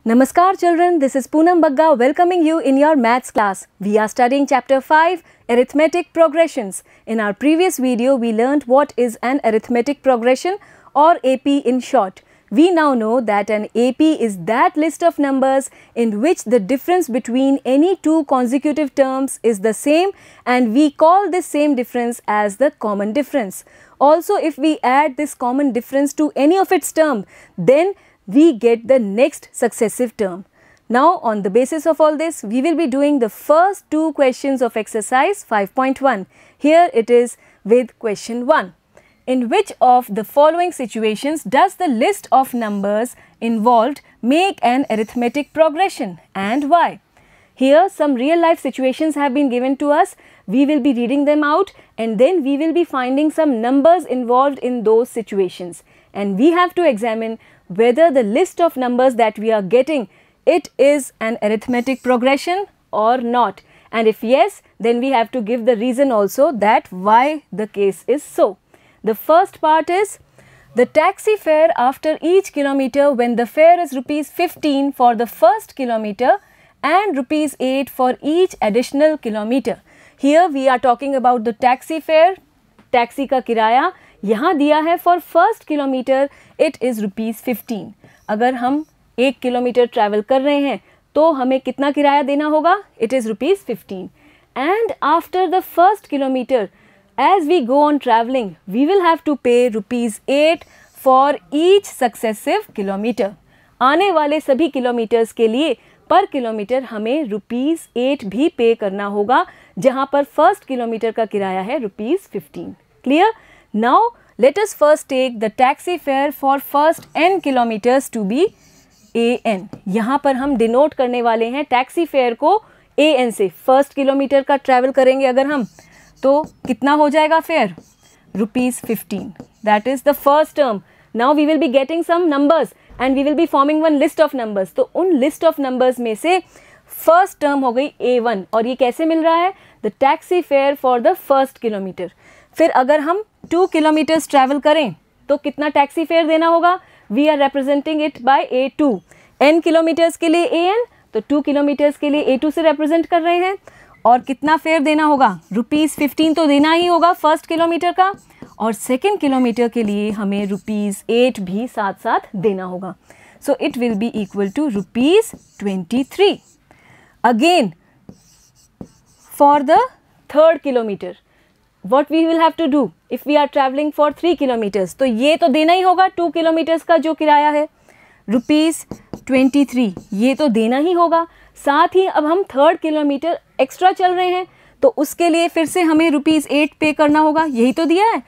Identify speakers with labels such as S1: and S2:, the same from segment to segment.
S1: Namaskar children, this is Poonam Bagga welcoming you in your maths class. We are studying chapter 5, arithmetic progressions. In our previous video, we learned what is an arithmetic progression or AP in short. We now know that an AP is that list of numbers in which the difference between any two consecutive terms is the same, and we call this same difference as the common difference. Also, if we add this common difference to any of its term, then we get the next successive term. Now, on the basis of all this, we will be doing the first two questions of exercise 5.1. Here it is with question 1. In which of the following situations does the list of numbers involved make an arithmetic progression, and why? Here some real life situations have been given to us. We will be reading them out and then we will be finding some numbers involved in those situations. And we have to examine whether the list of numbers that we are getting, it is an arithmetic progression or not. And if yes, then we have to give the reason also that why the case is so. The first part is the taxi fare after each kilometer when the fare is rupees 15 for the first kilometer and rupees 8 for each additional kilometer. Here we are talking about the taxi fare, taxi का किराया यहाँ दिया है for first kilometer it is rupees 15. अगर हम 1 kilometre travel कर रहे हैं तो हमें कितना किराया देना होगा? It is rupees 15. And after the first kilometer, as we go on traveling, we will have to pay rupees 8 for each successive kilometer. आने वाले सभी किलोमीटर्स के लिए पर किलोमीटर हमें रुपीस 8 भी पे करना होगा, जहाँ पर फर्स्ट किलोमीटर का किराया है rupees 15. Clear? Now let us first take the taxi fare for first n kilometers to be AN. यहाँ पर हम डिनोट करने वाले हैं टैक्सी फेयर को AN से. फर्स्ट किलोमीटर का ट्रैवल करेंगे अगर हम तो कितना हो जाएगा fair? Rupees 15. That is the first term. Now we will be getting some numbers and we will be forming one list of numbers. तो उन list of numbers में से first term हो गई A1 और ये कैसे मिल रहा है? The taxi fare for the first kilometer. फिर अगर हम 2 किलोमीटर्स ट्रैवल करें तो कितना टैक्सी फेयर देना होगा? We are representing it by A2. n kilometers के लिए AN, तो 2 किलोमीटर्स के लिए A2 से रिप्रेजेंट कर रहे हैं. और कितना फेयर देना होगा? रुपीस 15 तो देना ही होगा फर्स्ट किलोमीटर का, और सेकेंड किलोमीटर के लिए हमें रुपीस 8 भी साथ साथ देना होगा. सो it will be equal to rupees 23. Again for the third kilometre what we will have to do if we are traveling for 3 kilometers, तो ये तो देना ही होगा 2 किलोमीटर्स का जो किराया है रुपीस 23, ये तो देना ही होगा. साथ ही अब हम थर्ड किलोमीटर एक्स्ट्रा चल रहे हैं तो उसके लिए फिर से हमें रुपीस 8 पे करना होगा. यही तो दिया है,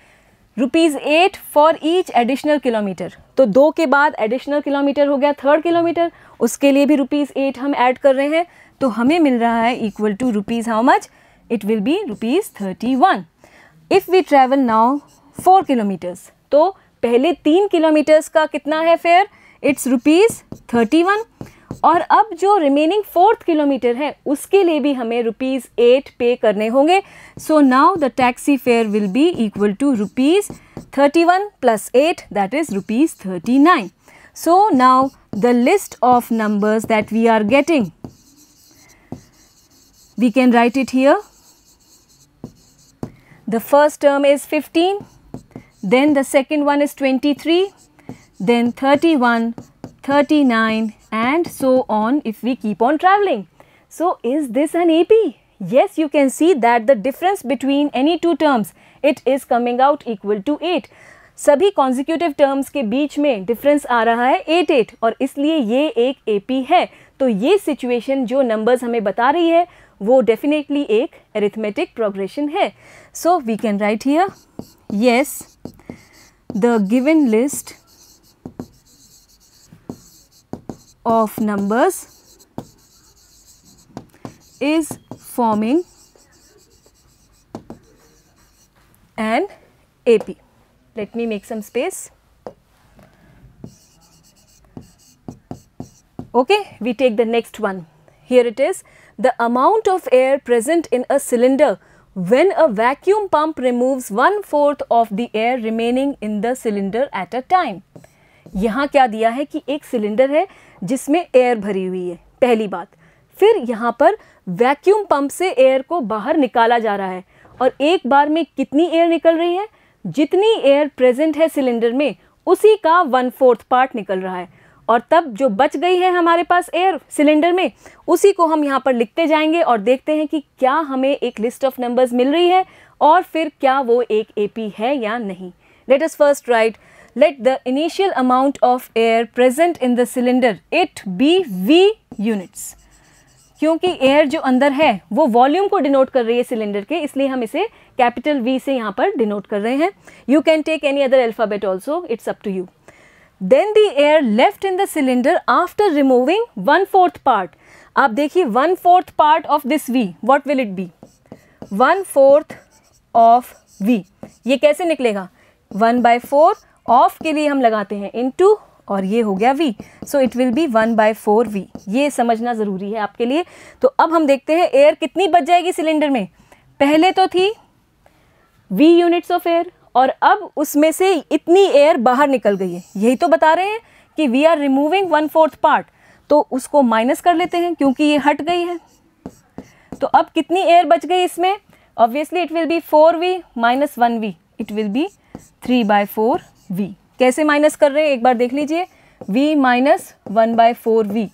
S1: rupees 8 for each additional kilometre. तो 2 के बाद एडिशनल किलोमीटर हो गया थर्ड किलोमीटर, उसके लिए भी रुपीस 8 हम ऐड कर रहे हैं. तो हमें मिल रहा है equal to rupees how much? It will B rupees 31. If we travel now 4 kilometers, तो पहले 3 किलोमीटर्स का कितना है फेयर? It's rupees 31. और अब जो रिमेनिंग फोर्थ किलोमीटर है उसके लिए भी हमें रुपीस 8 पे करने होंगे. So now the taxi fare will be equal to rupees 31 plus 8, that is rupees 39. So now the list of numbers that we are getting, we can write it here. The first term is 15, then the second one is 23, then 31, 39 and so on if we keep on traveling. So is this an AP? Yes, you can see that the difference between any two terms, it is coming out equal to 8. सभी consecutive terms के बीच में difference आ रहा है 8 और इसलिए ये एक AP है. तो ये situation जो numbers हमें बता रही है वो डेफिनेटली एक अरिथमेटिक प्रोग्रेशन है. So we can write here, yes the given list of numbers is forming an AP. Let me make some space. Okay, we take the next one. Here it is, the amount of air present in a cylinder when a vacuum pump removes 1/4 of the air remaining in the cylinder at a time. यहाँ क्या दिया है कि एक cylinder है जिसमें air भरी हुई है, पहली बात। फिर यहाँ पर वैक्यूम पंप से एयर को बाहर निकाला जा रहा है, और एक बार में कितनी एयर निकल रही है? जितनी एयर प्रेजेंट है सिलेंडर में उसी का 1/4 पार्ट निकल रहा है। और तब जो बच गई है हमारे पास एयर सिलेंडर में, उसी को हम यहाँ पर लिखते जाएंगे और देखते हैं कि क्या हमें एक लिस्ट ऑफ नंबर्स मिल रही है और फिर क्या वो एक AP है या नहीं। Let us first right, let the initial amount of air present in the cylinder it be V units. क्योंकि एयर जो अंदर है वो वॉल्यूम को डिनोट कर रही है सिलेंडर के, इसलिए हम इसे कैपिटल V से यहाँ पर डिनोट कर रहे हैं। You can take any other alphabet also, it's up to you. Then the air left in the cylinder after removing 1/4 part. आप देखिए 1/4 part of this V, what will it be? 1/4 of V. ये कैसे निकलेगा? 1/4 of के लिए हम लगाते हैं into, और ये हो गया V. So it will be 1/4 V. ये समझना ज़रूरी है आपके लिए। तो अब हम देखते हैं एयर कितनी बच जाएगी सिलेंडर में। पहले तो थी V यूनिट्स ऑफ एयर, और अब उसमें से इतनी एयर बाहर निकल गई है। यही तो बता रहे हैं कि वी आर रिमूविंग 1/4 पार्ट, तो उसको माइनस कर लेते हैं क्योंकि ये हट गई है। तो अब कितनी एयर बच गई इसमें? Obviously it will B 4V minus 1V, it will B 3/4V। कैसे माइनस कर रहे हैं एक बार देख लीजिए। V माइनस 1/4V,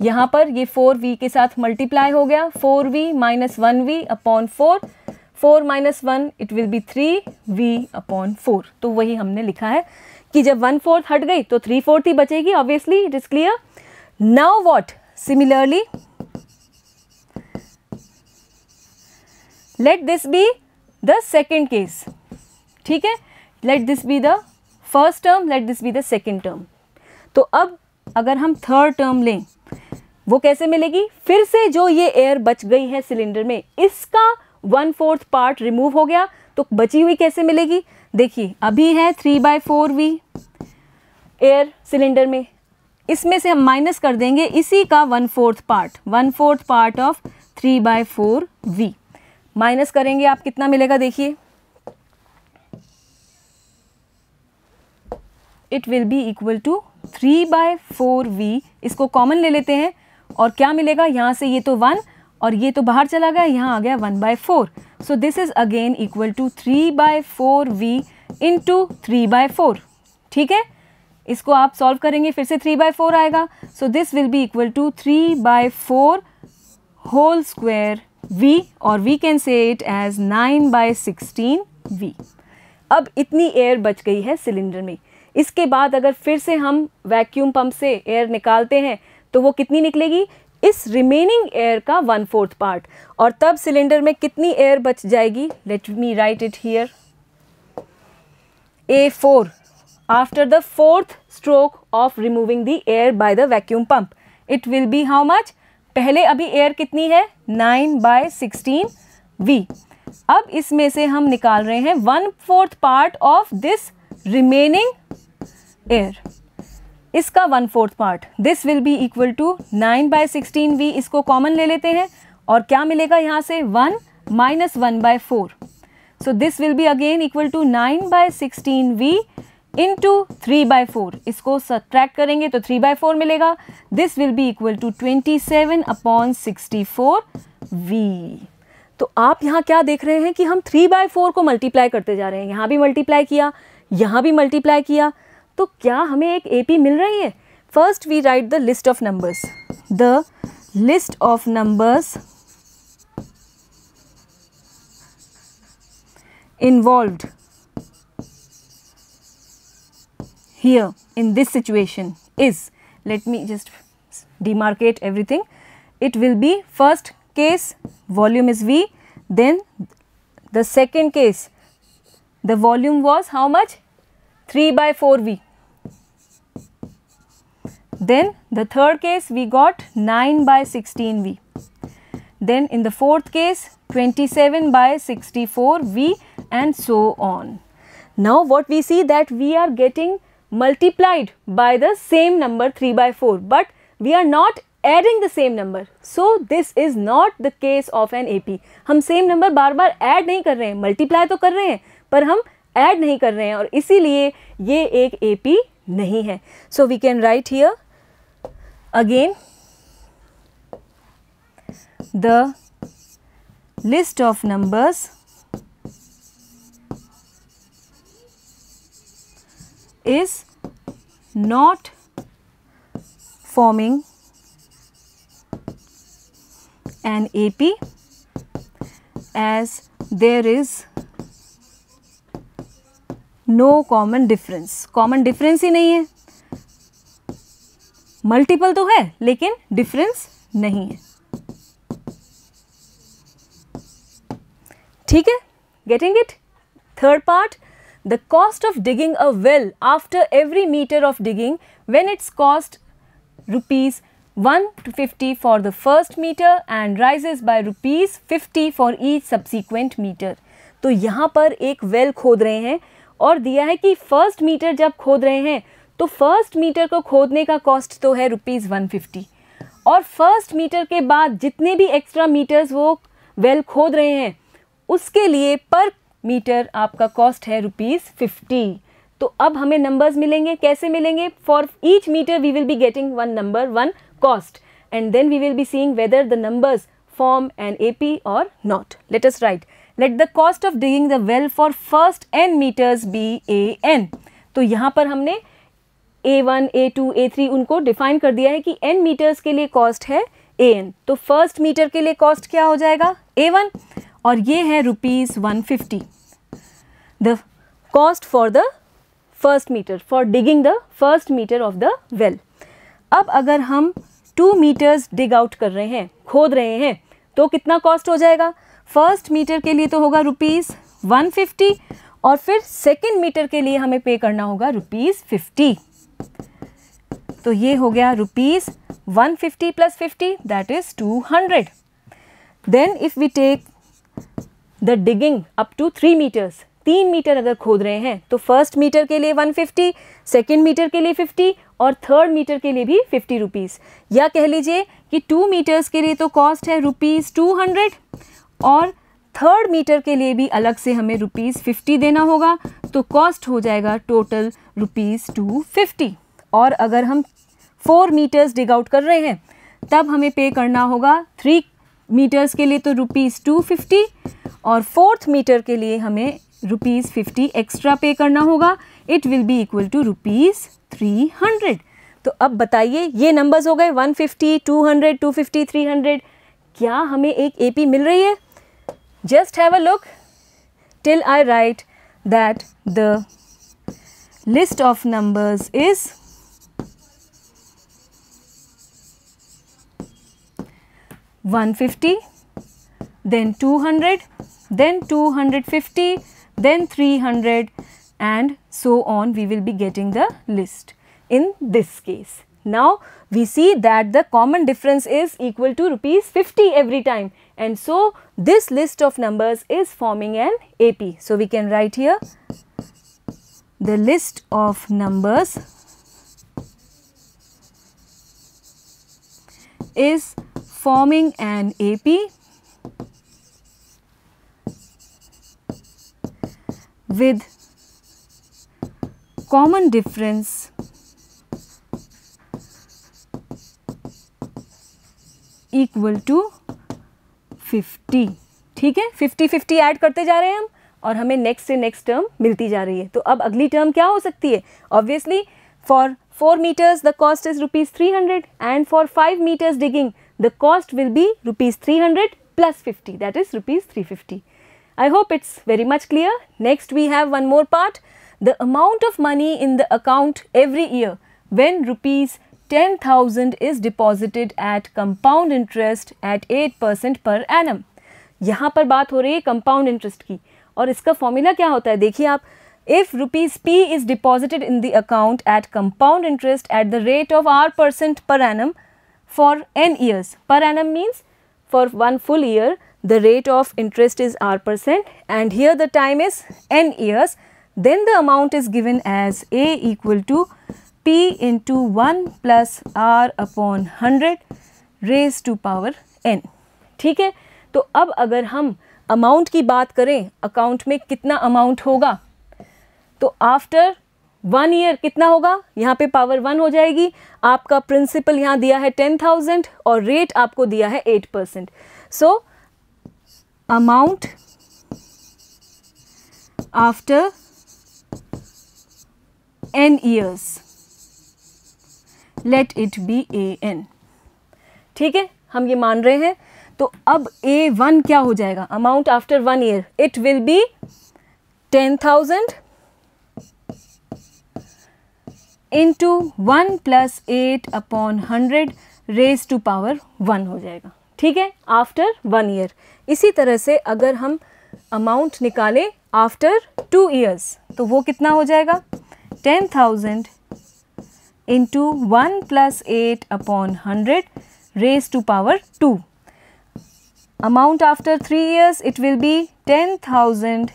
S1: यहाँ पर ये 4V के साथ मल्टीप्लाई हो गया, 4V minus 1V upon 4, 4 minus 1 it will B 3V upon 4। तो वही हमने लिखा है कि जब 1/4 हट गई तो 3/4 ही बचेगी। Obviously it is clear. Now what? Similarly let this be the second case. ठीक है, let this be the first term, let this be the second term. तो अब अगर हम थर्ड टर्म लें, वो कैसे मिलेगी? फिर से जो ये एयर बच गई है सिलेंडर में, इसका 1/4 पार्ट रिमूव हो गया, तो बची हुई कैसे मिलेगी? देखिए अभी है 3/4V एयर सिलेंडर में, इसमें से हम माइनस कर देंगे इसी का 1/4 part, 1/4 part of 3/4V। Minus करेंगे आप कितना मिलेगा? देखिए it will be equal to 3/4V। इसको कॉमन ले लेते हैं और क्या मिलेगा? यहाँ से ये तो 1 और ये तो बाहर चला गया, यहाँ आ गया 1/4। So this is again equal to 3/4V into 3/4। ठीक है, इसको आप सॉल्व करेंगे फिर से 3/4 आएगा। So this will be equal to 3/4 whole square V, और we can say it as 9/16V। अब इतनी एयर बच गई है सिलेंडर में। इसके बाद अगर फिर से हम वैक्यूम पंप से एयर निकालते हैं तो वो कितनी निकलेगी? इस रिमेनिंग एयर का 1/4 पार्ट। और तब सिलेंडर में कितनी एयर बच जाएगी? Let me right it here, A4 after the 4th stroke of removing the air by the vacuum pump, it will B how much? पहले अभी एयर कितनी है? 9/16V। अब इसमें से हम निकाल रहे हैं 1/4 part of this remaining air, इसका 1/4 part. This will be equal to 9/16V। इसको कॉमन ले लेते हैं और क्या मिलेगा यहाँ से? 1 minus 1/4। So this will be again equal to 9/16V into 3/4। इसको सब्ट्रैक्ट करेंगे तो 3/4 मिलेगा। This will be equal to 27/64V। तो आप यहाँ क्या देख रहे हैं कि हम 3/4 को मल्टीप्लाई करते जा रहे हैं। यहाँ भी मल्टीप्लाई किया, यहाँ भी मल्टीप्लाई किया, तो क्या हमें एक AP मिल रही है? First we write the list of numbers, the list of numbers involved here in this situation is, let me just demarcate everything. It will be first case volume is V, then the second case the volume was how much? 3/4V. Then the third case we got 9/16V. Then in the fourth case 27/64V, and so on. Now what we see that we are getting multiplied by the same number 3/4, but we are not adding the same number. So this is not the case of an AP. हम same number बार बार add नहीं कर रहे हैं, multiply तो कर रहे हैं पर हम add नहीं कर रहे हैं, और इसीलिए ये एक AP नहीं है. So we can write here again the list of numbers is not forming an AP as there is no common difference. Common difference ही नहीं है, मल्टीपल तो है लेकिन डिफरेंस नहीं है. ठीक है, getting it? Third part, the cost of digging a well after every meter of digging when its cost rupees 150 for the first meter and rises by rupees 50 for each subsequent meter. तो यहाँ पर एक well खोद रहे हैं और दिया है कि फर्स्ट मीटर जब खोद रहे हैं तो फर्स्ट मीटर को खोदने का कॉस्ट तो है रुपीज़ 150 और फर्स्ट मीटर के बाद जितने भी एक्स्ट्रा मीटर्स वो वेल खोद रहे हैं उसके लिए पर मीटर आपका कॉस्ट है रुपीज़ 50. तो अब हमें नंबर्स मिलेंगे, कैसे मिलेंगे? For each metre we will be getting one number, one cost, and then we will be seeing whether the numbers form an AP or not. Let us write. Let the cost of digging the well for first n meters be AN. तो यहाँ पर हमने A1, A2, A3 उनको define कर दिया है कि n metres के लिए कॉस्ट है AN. तो फर्स्ट मीटर के लिए कॉस्ट क्या हो जाएगा? A1 और ये है rupees 150. The cost for the first meter, for digging the first meter of the well. अब अगर हम 2 मीटर्स डिग आउट कर रहे हैं, खोद रहे हैं, तो कितना कॉस्ट हो जाएगा? फर्स्ट मीटर के लिए तो होगा रुपीज़ 150 और फिर सेकेंड मीटर के लिए हमें पे करना होगा रुपीज़ 50. तो ये हो गया rupees 150 plus 50 that is 200. Then if we take the digging up to 3 metres, 3 metre अगर खोद रहे हैं तो फर्स्ट मीटर के लिए 150, सेकेंड मीटर के लिए 50 और थर्ड मीटर के लिए भी 50 रुपीज़. या कह लीजिए कि 2 मीटर्स के लिए तो कॉस्ट है रुपीज़ 200 और थर्ड मीटर के लिए भी अलग से हमें रुपीज़ 50 देना होगा. तो कॉस्ट हो जाएगा टोटल रुपीज़ 250. और अगर हम 4 मीटर्स डिग आउट कर रहे हैं तब हमें पे करना होगा 3 मीटर्स के लिए तो रुपीज़ 250 और फोर्थ मीटर के लिए हमें रुपीज़ 50 एक्स्ट्रा पे करना होगा. It will be equal to rupees 300. तो अब बताइए ये नंबर्स हो गए 150, 200, 250, 300. क्या हमें एक AP मिल रही है? Just have a look till I right that the list of numbers is 150, then 200, then 250, then 300 and so on. We will be getting the list in this case. Now we see that the common difference is equal to rupees 50 every time and so this list of numbers is forming an AP. So we can write here the list of numbers is forming an AP with common difference equal to 50. ठीक है, 50-50 add करते जा रहे हैं हम और हमें next से नेक्स्ट टर्म मिलती जा रही है. तो अब अगली टर्म क्या हो सकती है? Obviously for 4 meters the cost is rupees 300 and for 5 meters digging the cost will be rupees 300 plus 50, that is rupees 350. I hope it's very much clear. Next we have one more part, the amount of money in the account every year when rupees 10,000 is deposited at compound interest at 8% per annum. यहाँ पर बात हो रही है compound interest की और इसका formula क्या होता है? देखिए आप, if rupees P is deposited in the account at compound interest at the rate of R% per annum for n years. Per annum means for one full year the rate of interest is R% and here the time is n years. Then the amount is given as A equal to P into 1 plus R upon 100 raised to power n. ठीक है, तो अब अगर हम amount की बात करें, account में कितना अमाउंट होगा, तो आफ्टर 1 ईयर कितना होगा, यहाँ पे पावर 1 हो जाएगी। आपका प्रिंसिपल यहाँ दिया है 10,000 और रेट आपको दिया है 8%। So amount after n years, let it be an। ठीक है, हम ये मान रहे हैं। तो अब A1 क्या हो जाएगा, amount after 1 year, it will be 10,000 into 1 + 8/100 raise to power 1 हो जाएगा। ठीक है, आफ्टर 1 ईयर। इसी तरह से अगर हम अमाउंट निकालें आफ्टर 2 ईयर्स तो वो कितना हो जाएगा, 10,000 into 1 + 8/100 raise to power 2। Amount after 3 years, it will be 10,000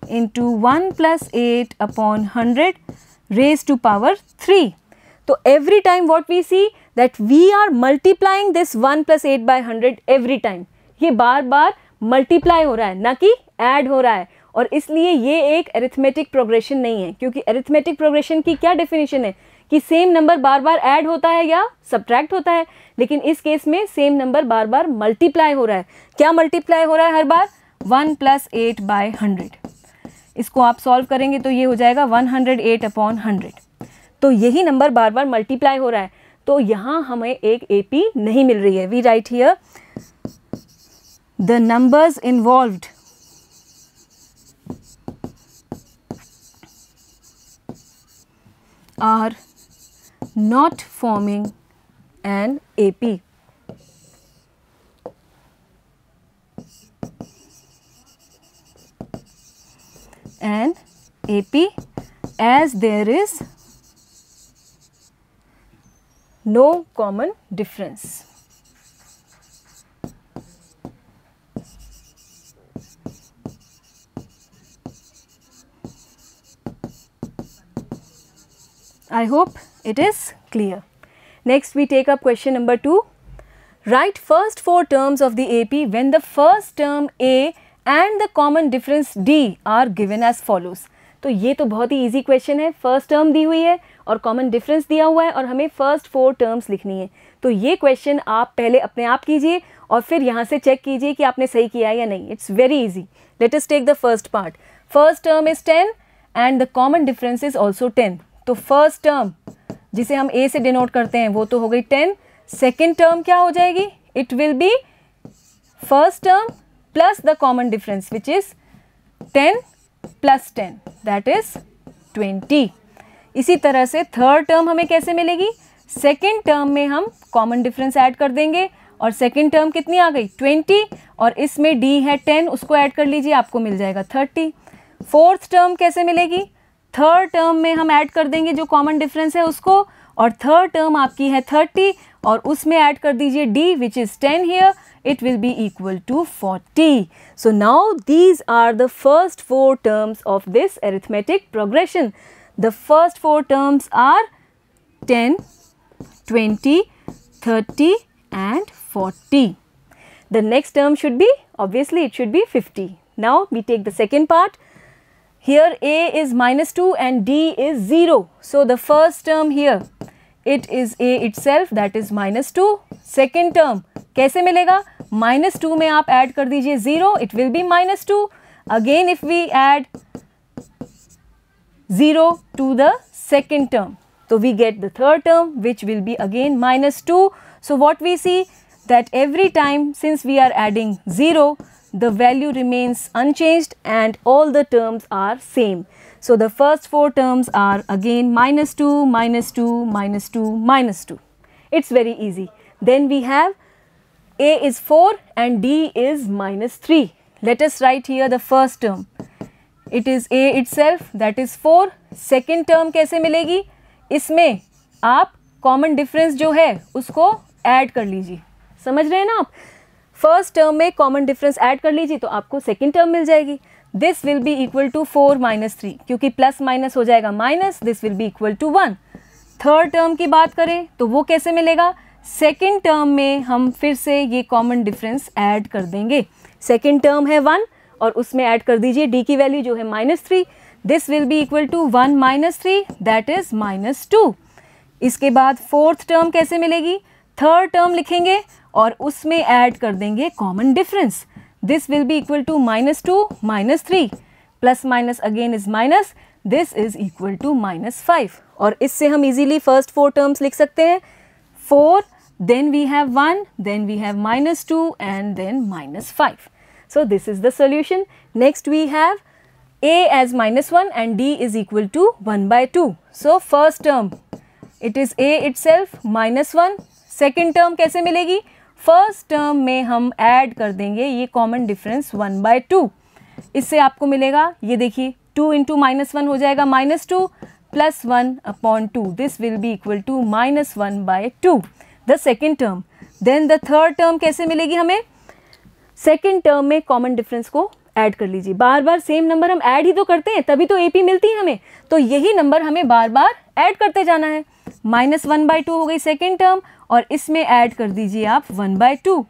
S1: into 1 + 8/100 raised to power 3. So every time what we see that we are multiplying this 1 + 8/100 every time. ये बार बार multiply हो रहा है, ना कि add हो रहा है। और इसलिए ये एक arithmetic progression नहीं है, क्योंकि arithmetic progression की क्या definition है कि सेम नंबर बार बार ऐड होता है या सब्ट्रैक्ट होता है, लेकिन इस केस में सेम नंबर बार बार मल्टीप्लाई हो रहा है। क्या मल्टीप्लाई हो रहा है हर बार, 1 + 8/100। इसको आप सॉल्व करेंगे तो ये हो जाएगा 108/100। तो यही नंबर बार बार मल्टीप्लाई हो रहा है, तो यहाँ हमें एक AP नहीं मिल रही है। We write here the numbers involved are not forming an AP. An AP as there is no common difference. I hope it is clear. Next we take up question number 2. Write first 4 terms of the AP when the first term A and the common difference D are given as follows. तो ये तो बहुत ही easy question है। First term दी हुई है और common difference दिया हुआ है और हमें फर्स्ट 4 टर्म्स लिखनी है। तो ये क्वेश्चन आप पहले अपने आप कीजिए और फिर यहाँ से चेक कीजिए कि आपने सही किया है या नहीं। It's very easy. Let us take the first part. First term is 10 and the common difference is also 10। तो फर्स्ट टर्म जिसे हम A से डिनोट करते हैं वो तो हो गई 10। सेकेंड टर्म क्या हो जाएगी, it will B first term plus the common difference which is 10 + 10 that is 20। इसी तरह से थर्ड टर्म हमें कैसे मिलेगी, सेकेंड टर्म में हम कॉमन डिफरेंस ऐड कर देंगे और सेकेंड टर्म कितनी आ गई 20 और इसमें D है 10, उसको ऐड कर लीजिए आपको मिल जाएगा 30। फोर्थ टर्म कैसे मिलेगी, थर्ड टर्म में हम ऐड कर देंगे जो कॉमन डिफरेंस है उसको और थर्ड टर्म आपकी है 30 और उसमें ऐड कर दीजिए D which is 10 here, it will be equal to 40. So now these are the first 4 terms of this arithmetic progression. The first 4 terms are 10, 20, 30 and 40. The next term should be, obviously it should be 50. Now we take the second part. Here A is -2 and D is 0. So the first term here, it is A itself, that is -2. Second term कैसे मिलेगा, -2 में आप add कर दीजिए 0, it will be -2. Again if we add 0 to the second term, so we get the third term which will be again -2. So what we see that every time since we are adding 0, the value remains unchanged and all the terms are same. So the first 4 terms are again -2, -2, -2, -2. It's very easy. Then we have A is 4 and D is -3. Let us write here the first term. It is A itself, that is 4. Second term कैसे मिलेगी, इसमें आप common difference जो है उसको add कर लीजिए। समझ रहे हैं ना आप, फर्स्ट टर्म में कॉमन डिफरेंस ऐड कर लीजिए तो आपको सेकेंड टर्म मिल जाएगी। This will be equal to 4 - 3 क्योंकि प्लस माइनस हो जाएगा minus, this will be equal to 1। Third term की बात करें तो वो कैसे मिलेगा, सेकेंड टर्म में हम फिर से ये कॉमन डिफरेंस ऐड कर देंगे। सेकेंड टर्म है 1 और उसमें ऐड कर दीजिए D की वैल्यू जो है -3। This will be equal to 1 minus 3 that is -2। इसके बाद फोर्थ टर्म कैसे मिलेगी, थर्ड टर्म लिखेंगे और उसमें ऐड कर देंगे common difference. This will be equal to -2 -3 plus minus again is minus, this is equal to -5। और इससे हम इजीली फर्स्ट 4 टर्म्स लिख सकते हैं, 4 then we have 1 then we have -2 and then -5. So this is the solution. Next we have a as -1 and d is equal to 1/2. So first term it is a itself -1. second term कैसे मिलेगी, first term में हम add कर देंगे ये common difference 1/2। इससे आपको मिलेगा, ये देखिए 2 इंटू -1 हो जाएगा -2 plus 1/2, this will be equal to -1/2 the second term. Then the third term कैसे मिलेगी हमें, सेकेंड टर्म में कॉमन डिफरेंस को ऐड कर लीजिए। बार बार सेम नंबर हम ऐड ही तो करते हैं, तभी तो AP मिलती है हमें, तो यही नंबर हमें बार बार ऐड करते जाना है। -1/2 हो गई सेकेंड टर्म और इसमें ऐड कर दीजिए आप 1/2,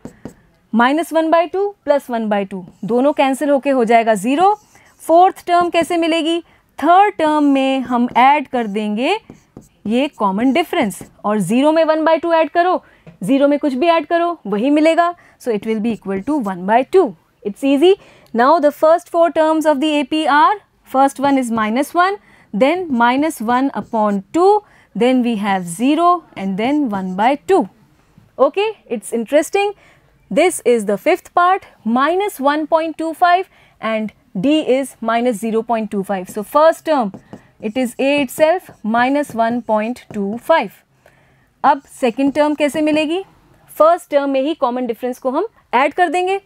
S1: -1/2 प्लस 1/2 दोनों कैंसिल होके हो जाएगा 0। फोर्थ टर्म कैसे मिलेगी, थर्ड टर्म में हम ऐड कर देंगे ये कॉमन डिफरेंस और 0 में 1/2 ऐड करो, 0 में कुछ भी ऐड करो वही मिलेगा, so it will be equal to 1/2। It's easy. Now the first 4 terms of the AP are, first one is -1, then -1/2, then we have 0 and then 1/2. Okay, it's interesting. This is the fifth part, -1.25 and D is -0.25. So first term it is A itself -1.25. अब second term कैसे मिलेगी, first term में ही common difference को हम add कर देंगे,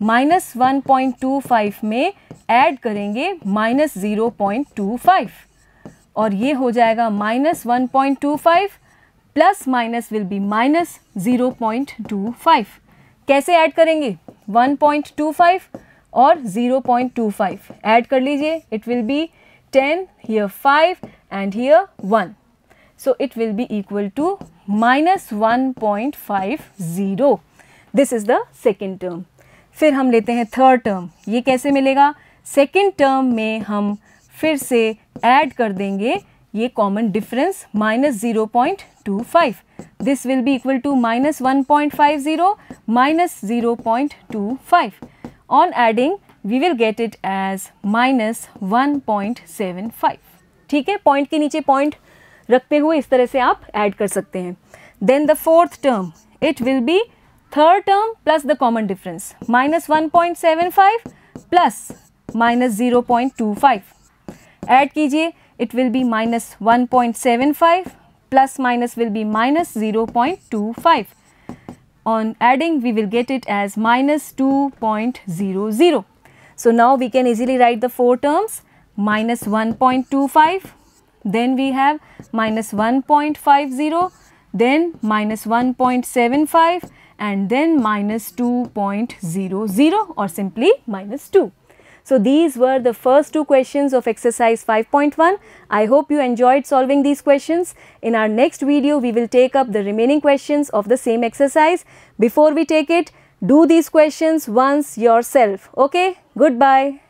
S1: -1.25 में add करेंगे -0.25 और ये हो जाएगा -1.25 प्लस माइनस विल बी -0.25। कैसे ऐड करेंगे, 1.25 और 0.25 ऐड कर लीजिए, it will B 10, here 5 and here 1. So it will be equal to -1.50. This is the second term. फिर हम लेते हैं थर्ड टर्म, ये कैसे मिलेगा, सेकेंड टर्म में हम फिर से ऐड कर देंगे ये common difference -0.25. This will be equal to -1.50 -0.25. On adding we will get it as -1.75. ठीक है, पॉइंट के नीचे पॉइंट रखते हुए इस तरह से आप ऐड कर सकते हैं। Then the fourth term it will be third term plus the common difference -1.75 plus -0.25 add कीजिए, it will be -1.75 plus minus will be -0.25. On adding we will get it as -2.00. So now we can easily write the four terms, -1.25, then we have -1.50, then -1.75 and then -2.00 or simply -2. So these were the first two questions of exercise 5.1. I hope you enjoyed solving these questions. In our next video, we will take up the remaining questions of the same exercise. Before we take it, do these questions once yourself. Okay? Goodbye.